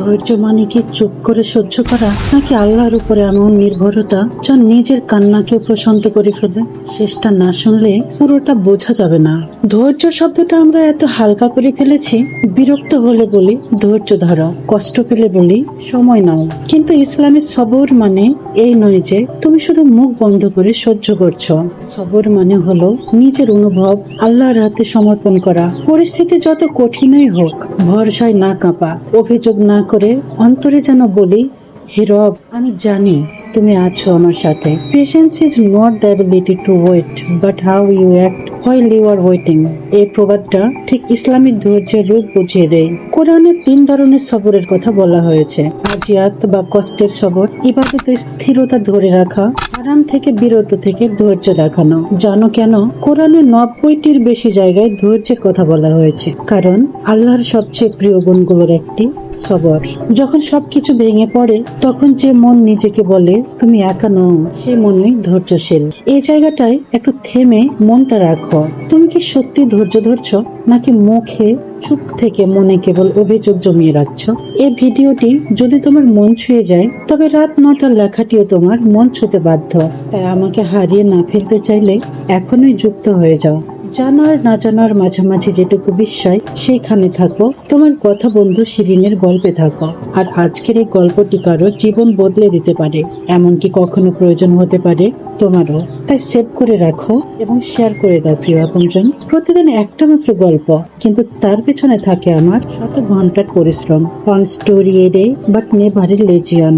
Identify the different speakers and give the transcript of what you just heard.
Speaker 1: ধৈর্য মানে কি চুপ করে সহ্য করা, নাকি আল্লাহর উপরে এমন নির্ভরতা যা নিজের কান্নাকে প্রশান্ত করে ফেলে? শেষটা না শুনলে পুরোটা বোঝা যাবে না। ধৈর্য শব্দটা আমরা এত হালকা করে ফেলেছি। বিরক্ত হলে বলি ধৈর্য ধরো, কষ্ট পেলে বলি সময় নাও। কিন্তু ইসলামের সবর মানে এই নয় যে তুমি শুধু মুখ বন্ধ করে সহ্য করছো। সবর মানে হলো নিজের অনুভব আল্লাহর হাতে সমর্পণ করা। পরিস্থিতি যত কঠিনই হোক, ভরসায় না কাঁপা, অভিযোগ না করে অন্তরে যেন বলি, হে রব, আমি জানি তুমি আছো আমার সাথে। Patience is not the ability to wait, but how you act while you are waiting। এই প্রবাদটা ঠিক ইসলামিক ধৈর্যের রূপ বুঝিয়ে দেয়। কোরআনে 3 ধরনের সবরের কথা বলা হয়েছে। আজিয়াত বা কষ্টের সবর, ইবাদতে স্থিরতা ধরে রাখা, আরাম থেকে বিরত থেকে ধৈর্য দেখানো। জানো কেন? কোরআনে 90টির বেশি জায়গায় ধৈর্যের কথা বলা হয়েছে, কারণ আল্লাহর সবচেয়ে প্রিয় গুণগুলোর একটি সবর। যখন সবকিছু ভেঙে পড়ে, তখন যে মন নিজেকে বলে তুমি একা নও, সে মনই ধৈর্যশীল। এই জায়গাটায় একটু থেমে মনটা রাখো। তুমি কি সত্যি ধৈর্য ধরছো, নাকি মুখে চুপ থেকে মনে কেবল অভিযোগ জমিয়ে রাখছো? এই ভিডিওটি যদি তোমার মন ছুঁয়ে যায়, তবে রাত 9টার লেখাটিও তোমার মন ছুঁতে বাধ্য। তাই আমাকে হারিয়ে না ফেলতে চাইলে এখনই যুক্ত হয়ে যাও। জানার না জানার মাঝামাঝি যেটুকু বিশ্বাস, সেইখানে থাকো। তোমার কথা বন্ধু শিরিনের গল্পে থাকো। আর আজকের এই গল্পটি কারো জীবন বদলে দিতে পারে, এমনকি কখনো প্রয়োজন হতে পারে তোমারও। তাই সেভ করে রাখো এবং শেয়ার করে দাও প্রিয় আপনজন। প্রতিদিন একটা মাত্র গল্প, কিন্তু তার পেছনে থাকে আমার শত ঘন্টার পরিশ্রম। One story a day but never a Legion.